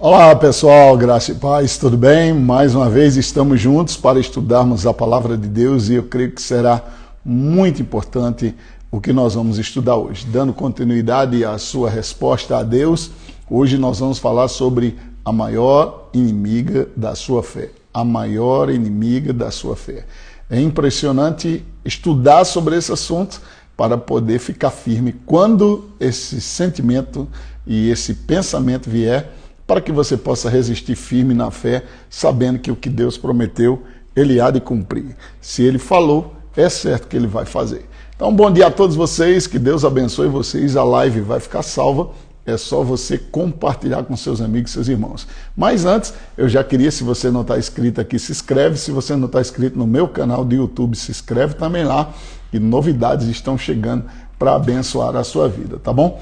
Olá pessoal, graça e paz, tudo bem? Mais uma vez estamos juntos para estudarmos a palavra de Deus e eu creio que será muito importante o que nós vamos estudar hoje. Dando continuidade à sua resposta a Deus, hoje nós vamos falar sobre a maior inimiga da sua fé. A maior inimiga da sua fé. É impressionante estudar sobre esse assunto para poder ficar firme quando esse sentimento e esse pensamento vier, para que você possa resistir firme na fé, sabendo que o que Deus prometeu, Ele há de cumprir. Se Ele falou, é certo que Ele vai fazer. Então, bom dia a todos vocês, que Deus abençoe vocês, a live vai ficar salva, é só você compartilhar com seus amigos e seus irmãos. Mas antes, eu já queria, se você não está inscrito aqui, se inscreve, se você não está inscrito no meu canal do YouTube, se inscreve também lá, e novidades estão chegando para abençoar a sua vida, tá bom?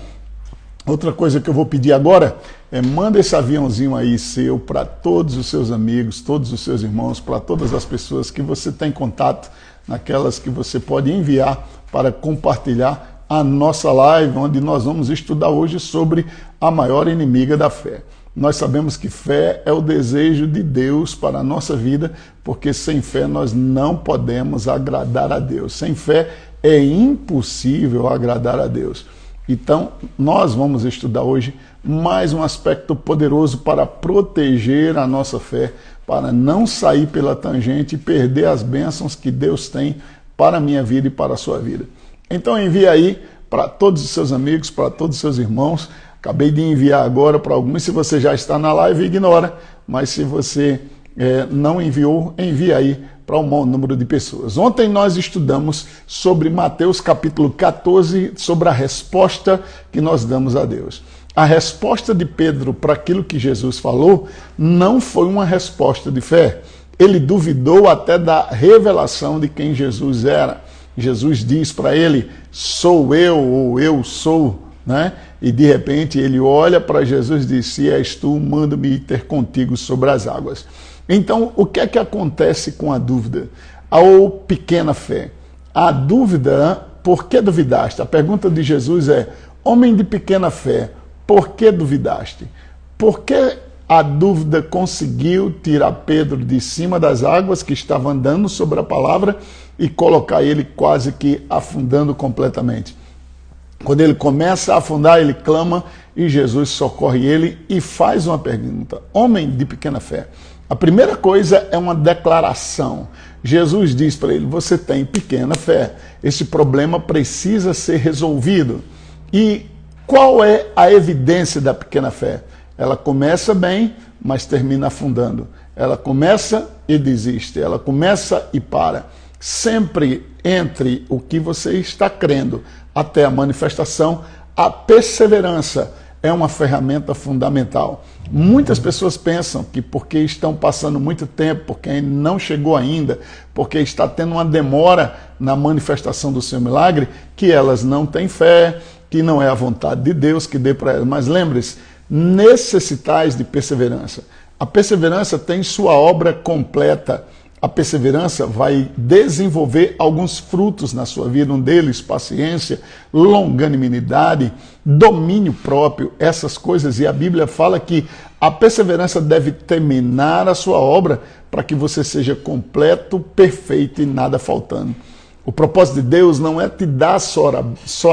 Outra coisa que eu vou pedir agora é manda esse aviãozinho aí seu para todos os seus amigos, todos os seus irmãos, para todas as pessoas que você tem contato, naquelas que você pode enviar para compartilhar a nossa live, onde nós vamos estudar hoje sobre a maior inimiga da fé. Nós sabemos que fé é o desejo de Deus para a nossa vida, porque sem fé nós não podemos agradar a Deus. Sem fé é impossível agradar a Deus. Então, nós vamos estudar hoje mais um aspecto poderoso para proteger a nossa fé, para não sair pela tangente e perder as bênçãos que Deus tem para a minha vida e para a sua vida. Então, envie aí para todos os seus amigos, para todos os seus irmãos. Acabei de enviar agora para alguns. Se você já está na live, ignora. Mas se você não enviou, envie aí para um bom número de pessoas. Ontem nós estudamos sobre Mateus capítulo 14, sobre a resposta que nós damos a Deus. A resposta de Pedro para aquilo que Jesus falou não foi uma resposta de fé. Ele duvidou até da revelação de quem Jesus era. Jesus diz para ele, sou eu ou eu sou, né? E de repente ele olha para Jesus e diz, se és tu, manda-me ir ter contigo sobre as águas. Então, o que é que acontece com a dúvida? Ou pequena fé? A dúvida, por que duvidaste? A pergunta de Jesus é, homem de pequena fé, por que duvidaste? Por que a dúvida conseguiu tirar Pedro de cima das águas que estava andando sobre a palavra e colocar ele quase que afundando completamente? Quando ele começa a afundar, ele clama e Jesus socorre ele e faz uma pergunta. Homem de pequena fé. A primeira coisa é uma declaração. Jesus diz para ele, você tem pequena fé. Esse problema precisa ser resolvido. E qual é a evidência da pequena fé? Ela começa bem, mas termina afundando. Ela começa e desiste. Ela começa e para. Sempre entre o que você está crendo até a manifestação, a perseverança é uma ferramenta fundamental. Muitas pessoas pensam que porque estão passando muito tempo, porque não chegou ainda, porque está tendo uma demora na manifestação do seu milagre, que elas não têm fé, que não é a vontade de Deus que dê para elas. Mas lembre-se, necessitais de perseverança. A perseverança tem sua obra completa. A perseverança vai desenvolver alguns frutos na sua vida, um deles, paciência, longanimidade, domínio próprio, essas coisas. E a Bíblia fala que a perseverança deve terminar a sua obra para que você seja completo, perfeito e nada faltando. O propósito de Deus não é te dar só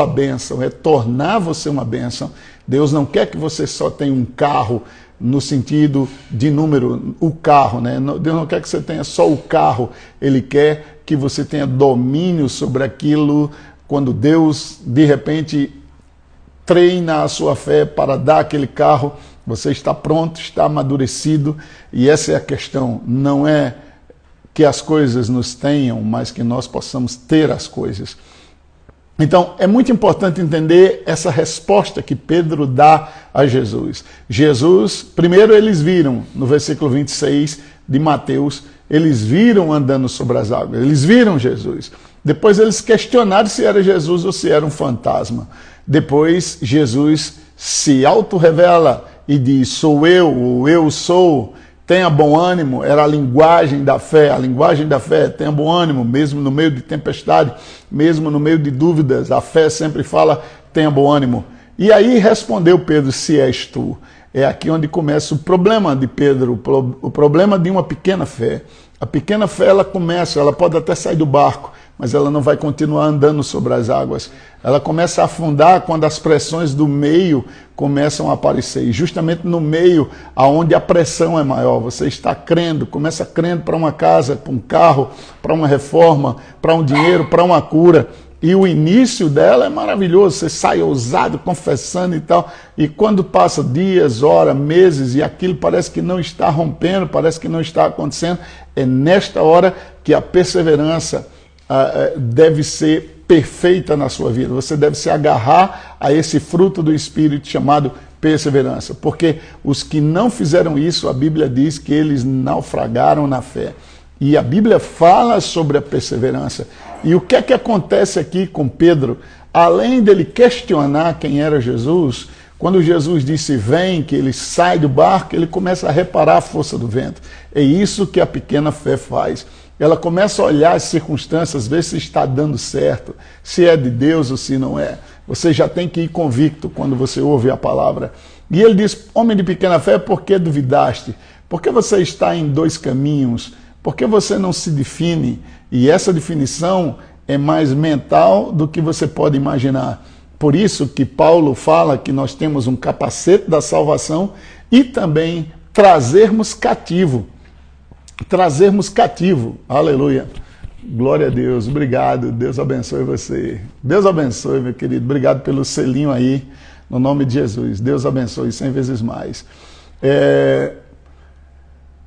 a bênção, é tornar você uma bênção. Deus não quer que você só tenha um carro, no sentido de número, o carro, né? Deus não quer que você tenha só o carro, Ele quer que você tenha domínio sobre aquilo. Quando Deus, de repente, treina a sua fé para dar aquele carro, você está pronto, está amadurecido, e essa é a questão. Não é que as coisas nos tenham, mas que nós possamos ter as coisas. Então, é muito importante entender essa resposta que Pedro dá a Jesus. Jesus, primeiro eles viram, no versículo 26 de Mateus, eles viram andando sobre as águas, eles viram Jesus. Depois eles questionaram se era Jesus ou se era um fantasma. Depois Jesus se autorrevela e diz, sou eu, ou eu sou. Tenha bom ânimo, era a linguagem da fé. A linguagem da fé, tenha bom ânimo, mesmo no meio de tempestade, mesmo no meio de dúvidas. A fé sempre fala, tenha bom ânimo. E aí respondeu Pedro, se és tu. É aqui onde começa o problema de Pedro, o problema de uma pequena fé. A pequena fé, ela pode até sair do barco, mas ela não vai continuar andando sobre as águas. Ela começa a afundar quando as pressões do meio começam a aparecer. E justamente no meio, aonde a pressão é maior, você está crendo, começa crendo para uma casa, para um carro, para uma reforma, para um dinheiro, para uma cura. E o início dela é maravilhoso, você sai ousado, confessando e tal. E quando passa dias, horas, meses, e aquilo parece que não está rompendo, parece que não está acontecendo, é nesta hora que a perseverança deve ser perfeita na sua vida. Você deve se agarrar a esse fruto do Espírito chamado perseverança. Porque os que não fizeram isso, a Bíblia diz que eles naufragaram na fé. E a Bíblia fala sobre a perseverança. E o que é que acontece aqui com Pedro? Além dele questionar quem era Jesus, quando Jesus disse vem, que ele sai do barco, ele começa a reparar a força do vento. É isso que a pequena fé faz. Ela começa a olhar as circunstâncias, ver se está dando certo, se é de Deus ou se não é. Você já tem que ir convicto quando você ouve a palavra. E ele diz, homem de pequena fé, por que duvidaste? Por que você está em dois caminhos? Por que você não se define? E essa definição é mais mental do que você pode imaginar. Por isso que Paulo fala que nós temos um capacete da salvação e também trazermos cativo. Trazermos cativo. Aleluia. Glória a Deus. Obrigado. Deus abençoe você. Deus abençoe, meu querido. Obrigado pelo selinho aí, no nome de Jesus. Deus abençoe 100 vezes mais.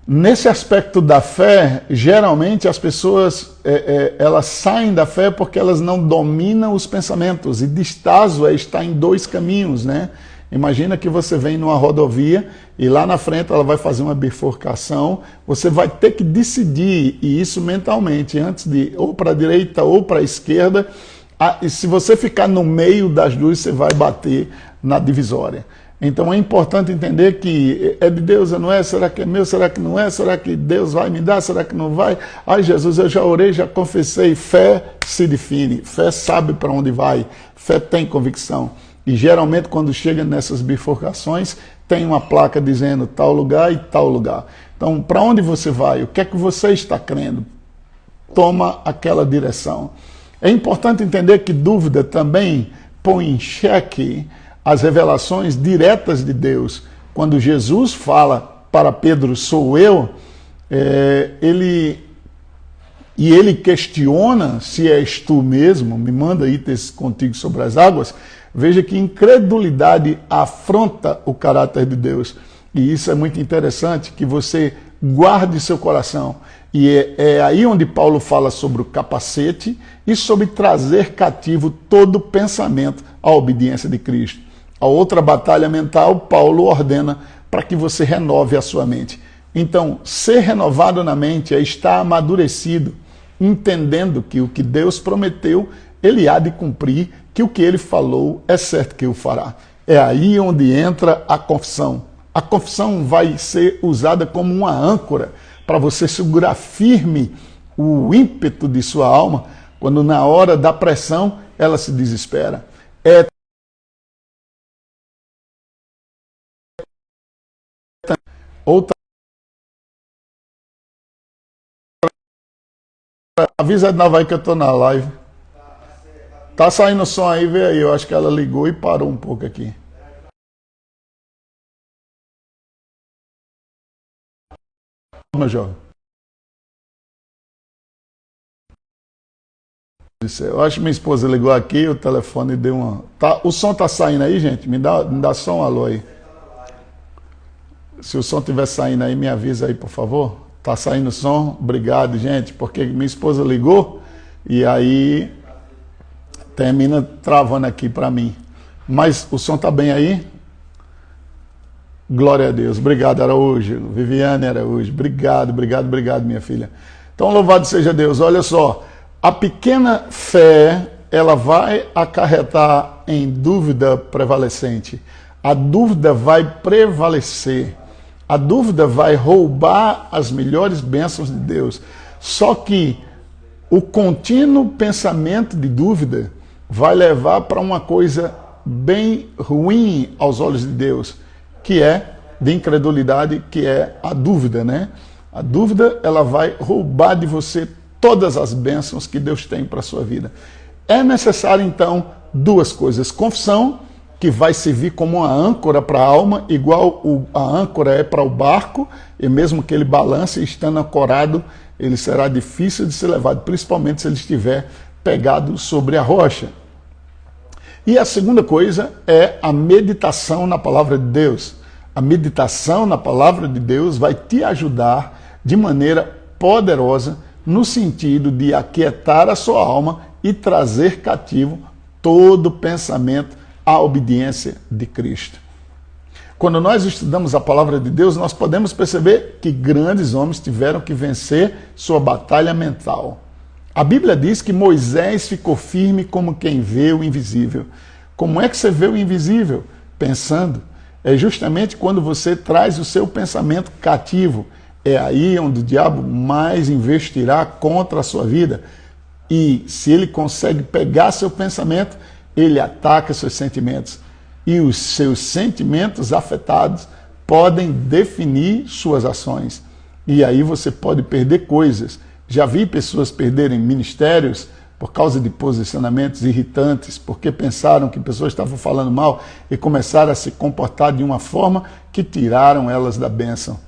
Nesse aspecto da fé, geralmente as pessoas elas saem da fé porque elas não dominam os pensamentos. E distaso é estar em dois caminhos, né? Imagina que você vem numa rodovia e lá na frente ela vai fazer uma bifurcação. Você vai ter que decidir, e isso mentalmente, antes de ou para a direita ou para a esquerda. E se você ficar no meio das duas, você vai bater na divisória. Então é importante entender que é de Deus ou não é? Será que é meu? Será que não é? Será que Deus vai me dar? Será que não vai? Ai, Jesus, eu já orei, já confessei. Fé se define, fé sabe para onde vai, fé tem convicção. E geralmente quando chega nessas bifurcações, tem uma placa dizendo tal lugar e tal lugar. Então, para onde você vai? O que é que você está crendo? Toma aquela direção. É importante entender que dúvida também põe em xeque as revelações diretas de Deus. Quando Jesus fala para Pedro, sou eu, ele questiona se és tu mesmo, me manda ir ter contigo sobre as águas. Veja que incredulidade afronta o caráter de Deus. E isso é muito interessante, que você guarde seu coração. E é aí onde Paulo fala sobre o capacete e sobre trazer cativo todo pensamento à obediência de Cristo. A outra batalha mental, Paulo ordena para que você renove a sua mente. Então, ser renovado na mente é estar amadurecido, entendendo que o que Deus prometeu, ele há de cumprir, que o que ele falou é certo que o fará. É aí onde entra a confissão. A confissão vai ser usada como uma âncora para você segurar firme o ímpeto de sua alma, quando na hora da pressão ela se desespera. Outra, avisa de novo aí que eu estou na live. Tá saindo som aí, vê aí. Eu acho que ela ligou e parou um pouco aqui. Meu jovem. Eu acho que minha esposa ligou aqui, o telefone deu uma... o som tá saindo aí, gente? Me dá só um alô aí. Se o som estiver saindo aí, me avisa aí, por favor. Tá saindo o som? Obrigado, gente, porque minha esposa ligou e aí termina travando aqui para mim. Mas o som tá bem aí? Glória a Deus. Obrigado, Araújo. Viviane Araújo. Obrigado, minha filha. Então, louvado seja Deus. Olha só, a pequena fé, ela vai acarretar em dúvida prevalecente. A dúvida vai prevalecer. A dúvida vai roubar as melhores bênçãos de Deus. Só que o contínuo pensamento de dúvida vai levar para uma coisa bem ruim aos olhos de Deus, que é de incredulidade, que é a dúvida, né? A dúvida, ela vai roubar de você todas as bênçãos que Deus tem para a sua vida. É necessário, então, duas coisas. Confissão, que vai servir como uma âncora para a alma, igual a âncora é para o barco, e mesmo que ele balance, estando ancorado, ele será difícil de ser levado, principalmente se ele estiver pegado sobre a rocha. E a segunda coisa é a meditação na palavra de Deus. A meditação na palavra de Deus vai te ajudar de maneira poderosa no sentido de aquietar a sua alma e trazer cativo todo pensamento à obediência de Cristo. Quando nós estudamos a palavra de Deus, nós podemos perceber que grandes homens tiveram que vencer sua batalha mental. A Bíblia diz que Moisés ficou firme como quem vê o invisível. Como é que você vê o invisível? Pensando. É justamente quando você traz o seu pensamento cativo. É aí onde o diabo mais investirá contra a sua vida. E se ele consegue pegar seu pensamento, ele ataca seus sentimentos. E os seus sentimentos afetados podem definir suas ações. E aí você pode perder coisas. Já vi pessoas perderem ministérios por causa de posicionamentos irritantes, porque pensaram que pessoas estavam falando mal e começaram a se comportar de uma forma que tiraram elas da bênção.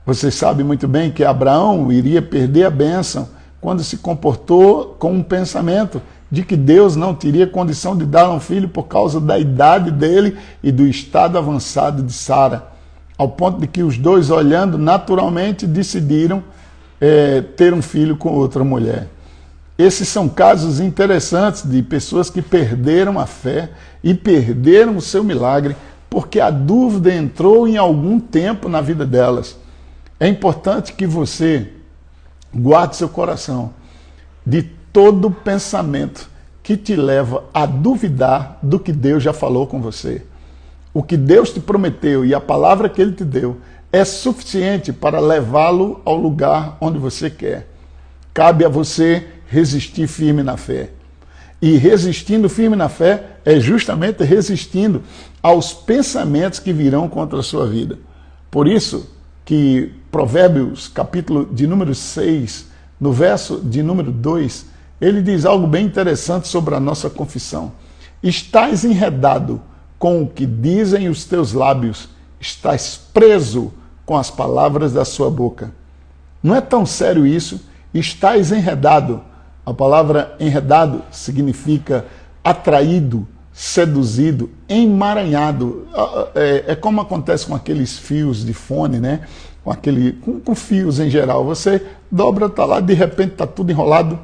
Vocês sabem muito bem que Abraão iria perder a bênção quando se comportou com um pensamento de que Deus não teria condição de dar um filho por causa da idade dele e do estado avançado de Sara, ao ponto de que os dois, olhando naturalmente, decidiram ter um filho com outra mulher. Esses são casos interessantes de pessoas que perderam a fé e perderam o seu milagre porque a dúvida entrou em algum tempo na vida delas. É importante que você guarde seu coração de todo pensamento que te leva a duvidar do que Deus já falou com você. O que Deus te prometeu e a palavra que Ele te deu é suficiente para levá-lo ao lugar onde você quer. Cabe a você resistir firme na fé. E resistindo firme na fé é justamente resistindo aos pensamentos que virão contra a sua vida. Por isso que Provérbios, capítulo de número 6, no verso de número 2, ele diz algo bem interessante sobre a nossa confissão. Estás enredado com o que dizem os teus lábios, estás preso com as palavras da sua boca. Não é tão sério isso? Estás enredado. A palavra enredado significa atraído, seduzido, emaranhado. É como acontece com aqueles fios de fone, né? Com fios em geral. Você dobra, está lá, de repente está tudo enrolado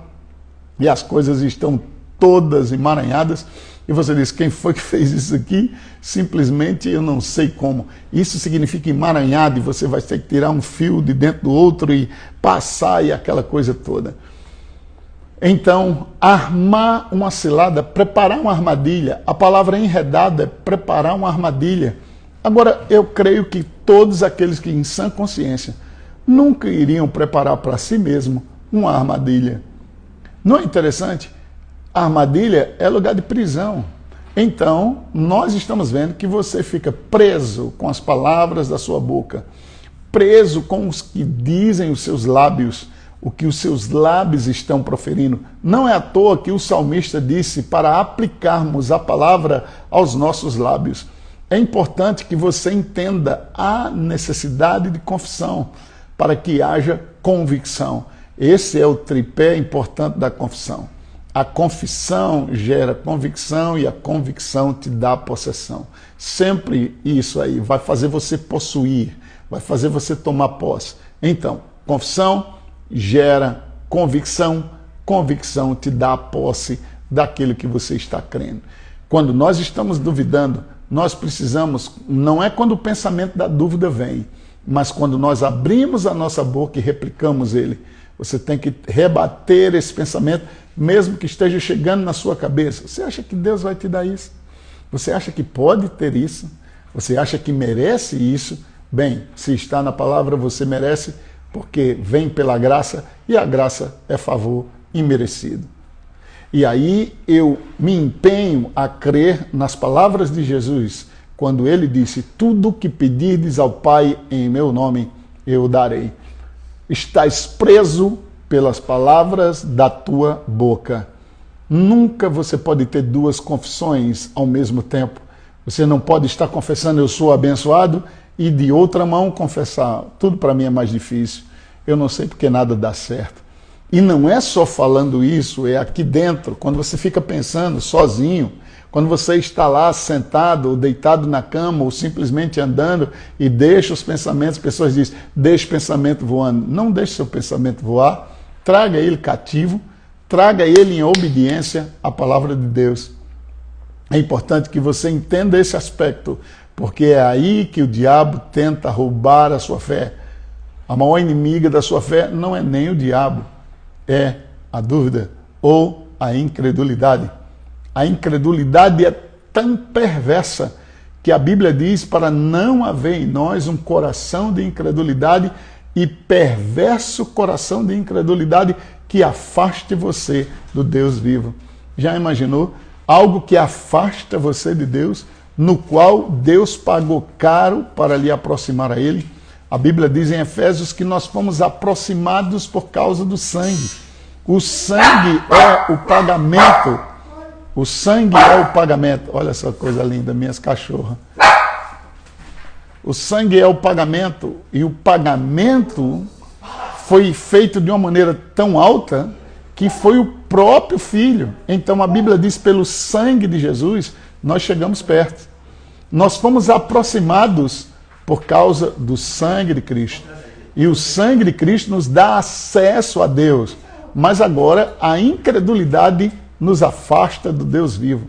e as coisas estão todas emaranhadas. E você diz, quem foi que fez isso aqui? Simplesmente eu não sei como. Isso significa emaranhado e você vai ter que tirar um fio de dentro do outro e passar e aquela coisa toda. Então, armar uma cilada, preparar uma armadilha. A palavra enredado é preparar uma armadilha. Agora, eu creio que todos aqueles que em sã consciência nunca iriam preparar para si mesmo uma armadilha. Não é interessante? A armadilha é lugar de prisão. Então, nós estamos vendo que você fica preso com as palavras da sua boca, preso com os que dizem os seus lábios, o que os seus lábios estão proferindo. Não é à toa que o salmista disse para aplicarmos a palavra aos nossos lábios. É importante que você entenda a necessidade de confissão para que haja convicção. Esse é o tripé importante da confissão. A confissão gera convicção e a convicção te dá possessão. Sempre isso aí vai fazer você possuir, vai fazer você tomar posse. Então, confissão gera convicção, convicção te dá a posse daquilo que você está crendo. Quando nós estamos duvidando, nós precisamos, não é quando o pensamento da dúvida vem, mas quando nós abrimos a nossa boca e replicamos ele. Você tem que rebater esse pensamento, mesmo que esteja chegando na sua cabeça. Você acha que Deus vai te dar isso? Você acha que pode ter isso? Você acha que merece isso? Bem, se está na palavra, você merece, porque vem pela graça, e a graça é favor imerecido. E aí eu me empenho a crer nas palavras de Jesus, quando ele disse: tudo que pedirdes ao Pai em meu nome, eu darei. Estás preso pelas palavras da tua boca. Nunca você pode ter duas confissões ao mesmo tempo. Você não pode estar confessando eu sou abençoado e de outra mão confessar tudo para mim é mais difícil. Eu não sei porque nada dá certo. E não é só falando isso, é aqui dentro, quando você fica pensando sozinho, quando você está lá sentado ou deitado na cama ou simplesmente andando e deixa os pensamentos, pessoas dizem, deixa o pensamento voando. Não deixe seu pensamento voar, traga ele cativo, traga ele em obediência à palavra de Deus. É importante que você entenda esse aspecto, porque é aí que o diabo tenta roubar a sua fé. A maior inimiga da sua fé não é nem o diabo, é a dúvida ou a incredulidade. A incredulidade é tão perversa que a Bíblia diz para não haver em nós um coração de incredulidade e perverso coração de incredulidade que afaste você do Deus vivo. Já imaginou? Algo que afasta você de Deus, no qual Deus pagou caro para lhe aproximar a Ele. A Bíblia diz em Efésios que nós fomos aproximados por causa do sangue. O sangue é o pagamento. O sangue é o pagamento. Olha essa coisa linda, minhas cachorras. O sangue é o pagamento. E o pagamento foi feito de uma maneira tão alta que foi o próprio Filho. Então a Bíblia diz, pelo sangue de Jesus, nós chegamos perto. Nós fomos aproximados por causa do sangue de Cristo. E o sangue de Cristo nos dá acesso a Deus. Mas agora a incredulidade nos afasta do Deus vivo.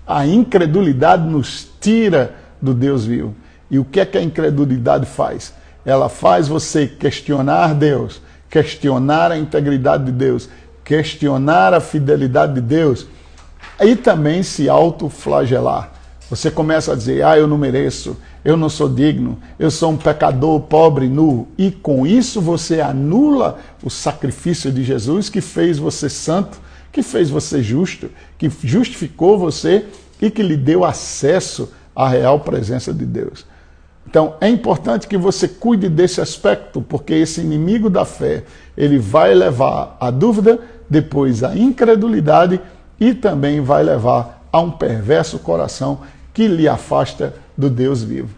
A incredulidade nos tira do Deus vivo. E o que é que a incredulidade faz? Ela faz você questionar Deus, questionar a integridade de Deus, questionar a fidelidade de Deus e também se autoflagelar. Você começa a dizer, eu não mereço, eu não sou digno, eu sou um pecador pobre, nu. E com isso você anula o sacrifício de Jesus que fez você santo, que fez você justo, que justificou você e que lhe deu acesso à real presença de Deus. Então, é importante que você cuide desse aspecto, porque esse inimigo da fé, ele vai levar à dúvida, depois à incredulidade e também vai levar a um perverso coração que lhe afasta do Deus vivo.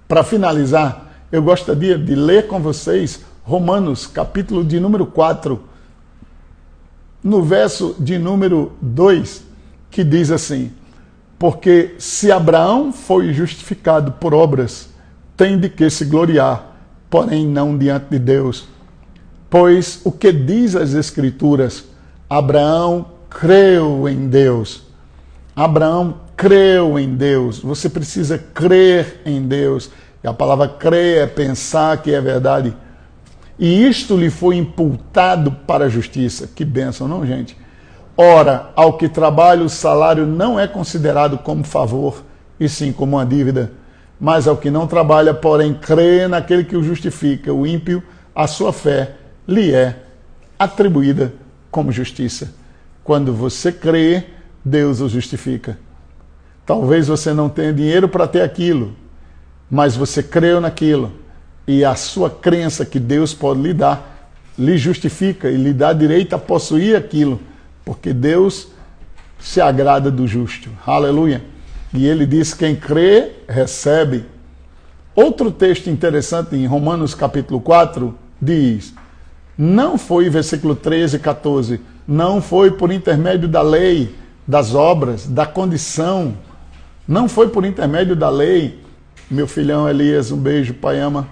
Para finalizar, eu gostaria de ler com vocês Romanos, capítulo de número 4, no verso de número 2, que diz assim: porque se Abraão foi justificado por obras, tem de que se gloriar, porém não diante de Deus. Pois o que diz as Escrituras? Abraão creu em Deus. Abraão creu em Deus. Você precisa crer em Deus. E a palavra crer é pensar que é verdade. E isto lhe foi imputado para a justiça. Que bênção, não, gente? Ora, ao que trabalha o salário não é considerado como favor, e sim como uma dívida. Mas ao que não trabalha, porém, crê naquele que o justifica, o ímpio, a sua fé lhe é atribuída como justiça. Quando você crê, Deus o justifica. Talvez você não tenha dinheiro para ter aquilo, mas você creu naquilo, e a sua crença que Deus pode lhe dar, lhe justifica e lhe dá direito a possuir aquilo, porque Deus se agrada do justo. Aleluia! E ele diz, quem crê, recebe. Outro texto interessante em Romanos capítulo 4 diz, não foi, versículo 13 e 14, não foi por intermédio da lei, das obras, da condição, não foi por intermédio da lei, meu filhão Elias, um beijo, pai ama.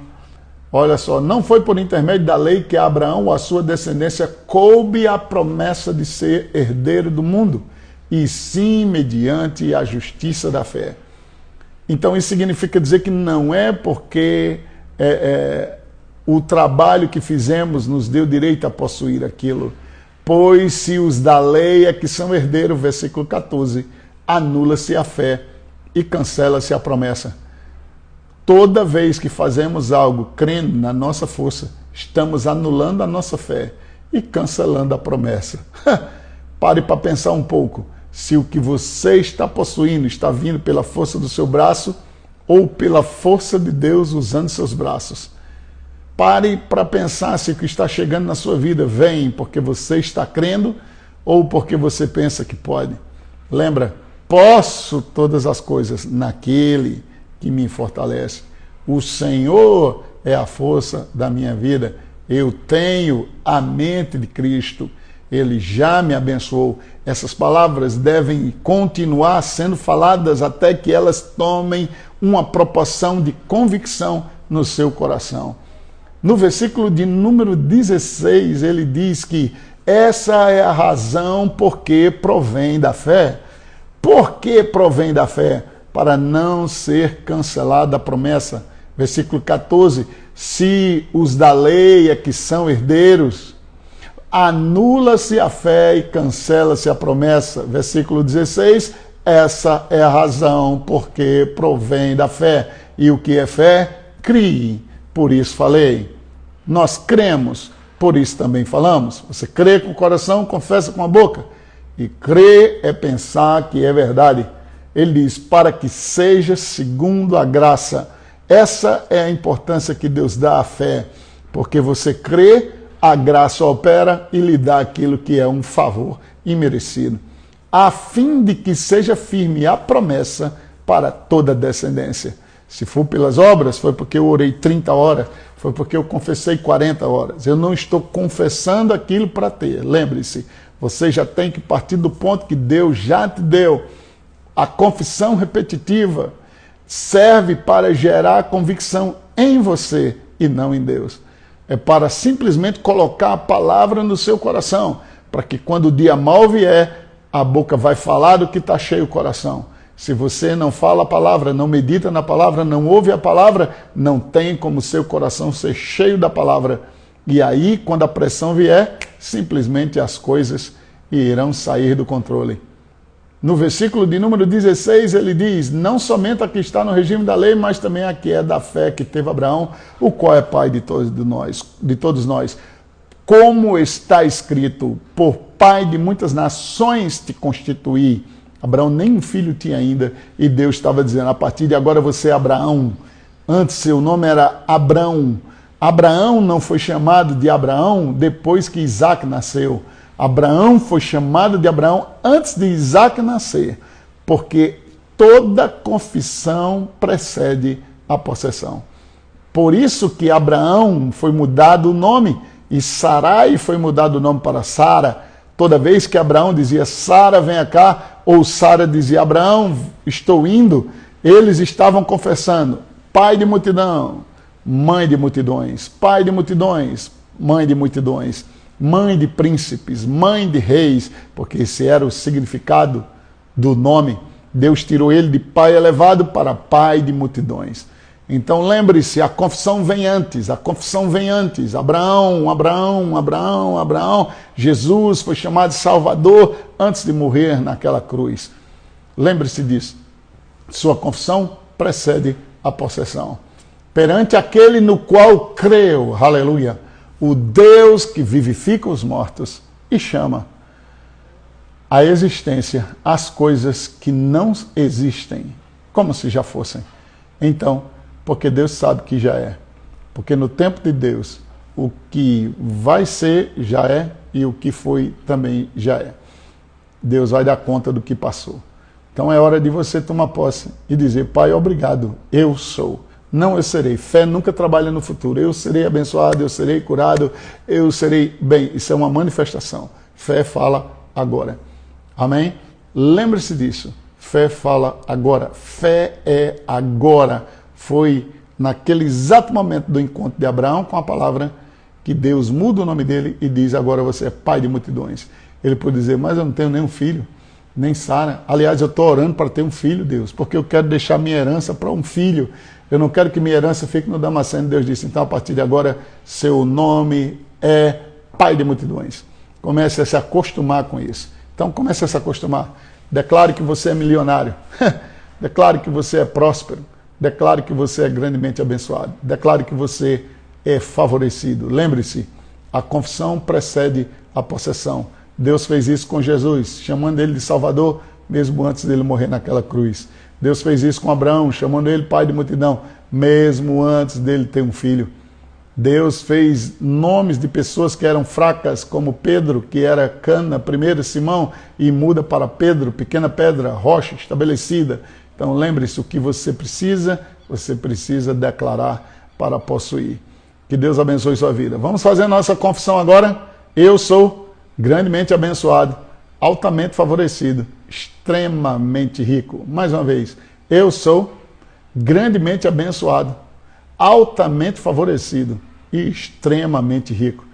Olha só, não foi por intermédio da lei que Abraão ou a sua descendência coube a promessa de ser herdeiro do mundo, e sim mediante a justiça da fé. Então isso significa dizer que não é porque o trabalho que fizemos nos deu direito a possuir aquilo, pois se os da lei é que são herdeiros, versículo 14, anula-se a fé e cancela-se a promessa. Toda vez que fazemos algo crendo na nossa força, estamos anulando a nossa fé e cancelando a promessa. Pare para pensar um pouco. Se o que você está possuindo está vindo pela força do seu braço ou pela força de Deus usando seus braços. Pare para pensar se o que está chegando na sua vida vem porque você está crendo ou porque você pensa que pode. Lembra, posso todas as coisas naquele que me fortalece. O Senhor é a força da minha vida. Eu tenho a mente de Cristo. Ele já me abençoou. Essas palavras devem continuar sendo faladas até que elas tomem uma proporção de convicção no seu coração. No versículo de número 16, ele diz que essa é a razão porque provém da fé. Por que provém da fé? Para não ser cancelada a promessa. Versículo 14, se os da lei é que são herdeiros, anula-se a fé e cancela-se a promessa. Versículo 16, essa é a razão porque provém da fé. E o que é fé? Crie, por isso falei. Nós cremos, por isso também falamos. Você crê com o coração, confessa com a boca. E crer é pensar que é verdade. Ele diz, para que seja segundo a graça. Essa é a importância que Deus dá à fé. Porque você crê, a graça opera e lhe dá aquilo que é um favor imerecido. A fim de que seja firme a promessa para toda a descendência. Se for pelas obras, foi porque eu orei 30 horas, foi porque eu confessei 40 horas. Eu não estou confessando aquilo para ter. Lembre-se, você já tem que partir do ponto que Deus já te deu. A confissão repetitiva serve para gerar convicção em você e não em Deus. É para simplesmente colocar a palavra no seu coração, para que quando o dia mal vier, a boca vai falar do que está cheio o coração. Se você não fala a palavra, não medita na palavra, não ouve a palavra, não tem como seu coração ser cheio da palavra. E aí, quando a pressão vier, simplesmente as coisas irão sair do controle. No versículo de número 16, ele diz, não somente a que está no regime da lei, mas também a que é da fé que teve Abraão, o qual é pai de todos nós. Como está escrito, por pai de muitas nações te constituí. Abraão nem um filho tinha ainda, e Deus estava dizendo, a partir de agora você é Abraão. Antes seu nome era Abrão. Abraão não foi chamado de Abraão depois que Isaac nasceu. Abraão foi chamado de Abraão antes de Isaac nascer, porque toda confissão precede a possessão. Por isso que Abraão foi mudado o nome, e Sarai foi mudado o nome para Sara. Toda vez que Abraão dizia, Sara, venha cá, ou Sara dizia, Abraão, estou indo, eles estavam confessando, pai de multidão, mãe de multidões, pai de multidões, mãe de multidões, mãe de príncipes, mãe de reis, porque esse era o significado do nome. Deus tirou ele de pai elevado para pai de multidões. Então lembre-se, a confissão vem antes, a confissão vem antes. Abraão, Abraão, Abraão, Abraão. Jesus foi chamado de Salvador antes de morrer naquela cruz. Lembre-se disso. Sua confissão precede a possessão. Perante aquele no qual creu, aleluia, o Deus que vivifica os mortos e chama à existência as coisas que não existem, como se já fossem. Então, porque Deus sabe que já é. Porque no tempo de Deus, o que vai ser já é e o que foi também já é. Deus vai dar conta do que passou. Então é hora de você tomar posse e dizer, Pai, obrigado, eu sou. Não eu serei. Fé nunca trabalha no futuro. Eu serei abençoado, eu serei curado, eu serei bem. Isso é uma manifestação. Fé fala agora. Amém? Lembre-se disso. Fé fala agora. Fé é agora. Foi naquele exato momento do encontro de Abraão com a palavra que Deus muda o nome dele e diz, agora você é pai de multidões. Ele pode dizer, mas eu não tenho nenhum filho, nem Sara. Aliás, eu estou orando para ter um filho, Deus, porque eu quero deixar minha herança para um filho. Eu não quero que minha herança fique no Damasceno. Deus disse, então a partir de agora, seu nome é pai de multidões. Comece a se acostumar com isso. Então comece a se acostumar. Declare que você é milionário. Declare que você é próspero. Declare que você é grandemente abençoado. Declare que você é favorecido. Lembre-se, a confissão precede a possessão. Deus fez isso com Jesus, chamando ele de Salvador, mesmo antes dele morrer naquela cruz. Deus fez isso com Abraão, chamando ele pai de multidão, mesmo antes dele ter um filho. Deus fez nomes de pessoas que eram fracas, como Pedro, que era Cana, primeiro Simão, e muda para Pedro, pequena pedra, rocha estabelecida. Então lembre-se, o que você precisa declarar para possuir. Que Deus abençoe sua vida. Vamos fazer a nossa confissão agora. Eu sou grandemente abençoado, altamente favorecido, extremamente rico. Mais uma vez, eu sou grandemente abençoado, altamente favorecido e extremamente rico.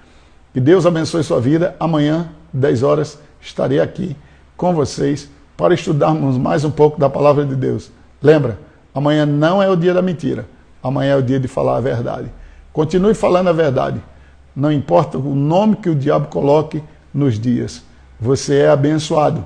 Que Deus abençoe sua vida. Amanhã, 10 horas, estarei aqui com vocês para estudarmos mais um pouco da palavra de Deus. Lembra, amanhã não é o dia da mentira, amanhã é o dia de falar a verdade. Continue falando a verdade, não importa o nome que o diabo coloque nos dias. Você é abençoado,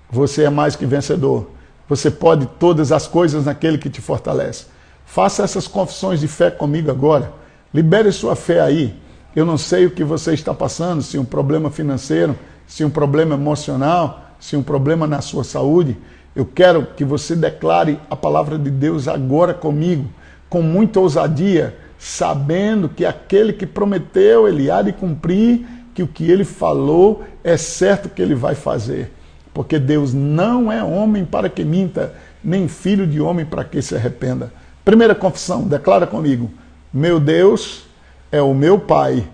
você é mais que vencedor, você pode todas as coisas naquele que te fortalece. Faça essas confissões de fé comigo agora, libere sua fé aí. Eu não sei o que você está passando, se um problema financeiro, se um problema emocional, se um problema na sua saúde. Eu quero que você declare a palavra de Deus agora comigo, com muita ousadia, sabendo que aquele que prometeu, ele há de cumprir, que o que ele falou é certo que ele vai fazer. Porque Deus não é homem para que minta, nem filho de homem para que se arrependa. Primeira confissão, declara comigo. Meu Deus é o meu Pai.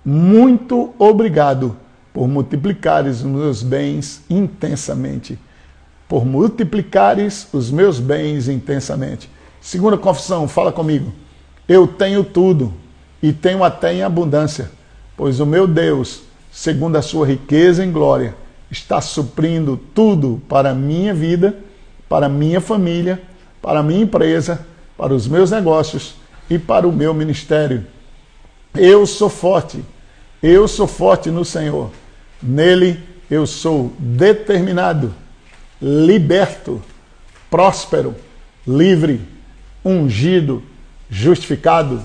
Muito obrigado por multiplicares os meus bens intensamente. Por multiplicares os meus bens intensamente. Segunda confissão, fala comigo. Eu tenho tudo e tenho até em abundância, pois o meu Deus, segundo a sua riqueza em glória, está suprindo tudo para a minha vida, para a minha família, para a minha empresa, para os meus negócios e para o meu ministério. Eu sou forte no Senhor. Nele eu sou determinado, liberto, próspero, livre, ungido, justificado.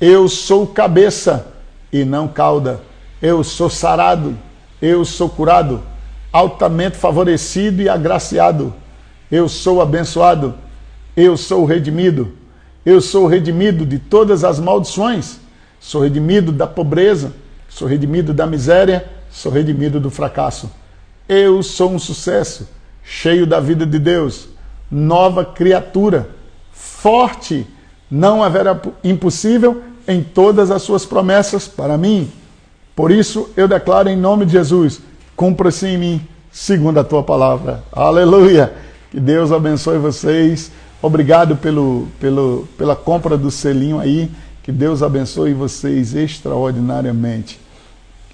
Eu sou cabeça e não cauda. Eu sou sarado, eu sou curado, altamente favorecido e agraciado. Eu sou abençoado, eu sou redimido. Eu sou redimido de todas as maldições. Sou redimido da pobreza, sou redimido da miséria, sou redimido do fracasso. Eu sou um sucesso, cheio da vida de Deus, nova criatura, forte, não haverá impossível em todas as suas promessas para mim. Por isso eu declaro em nome de Jesus, cumpra-se em mim, segundo a tua palavra. Aleluia! Que Deus abençoe vocês. Obrigado pela compra do selinho aí. Que Deus abençoe vocês extraordinariamente.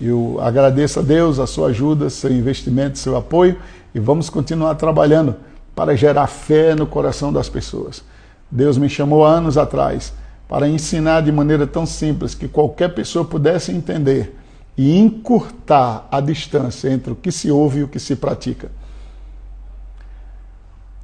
Eu agradeço a Deus a sua ajuda, seu investimento, seu apoio e vamos continuar trabalhando para gerar fé no coração das pessoas. Deus me chamou há anos atrás para ensinar de maneira tão simples que qualquer pessoa pudesse entender e encurtar a distância entre o que se ouve e o que se pratica.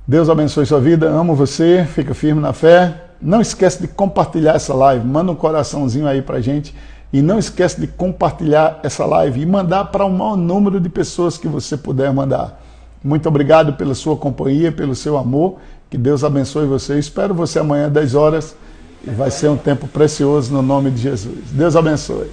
Deus abençoe sua vida, amo você, fica firme na fé. Não esquece de compartilhar essa live, manda um coraçãozinho aí pra gente e não esquece de compartilhar essa live e mandar para o maior número de pessoas que você puder mandar. Muito obrigado pela sua companhia, pelo seu amor, que Deus abençoe você. Espero você amanhã às 10 horas e vai ser um tempo precioso no nome de Jesus. Deus abençoe.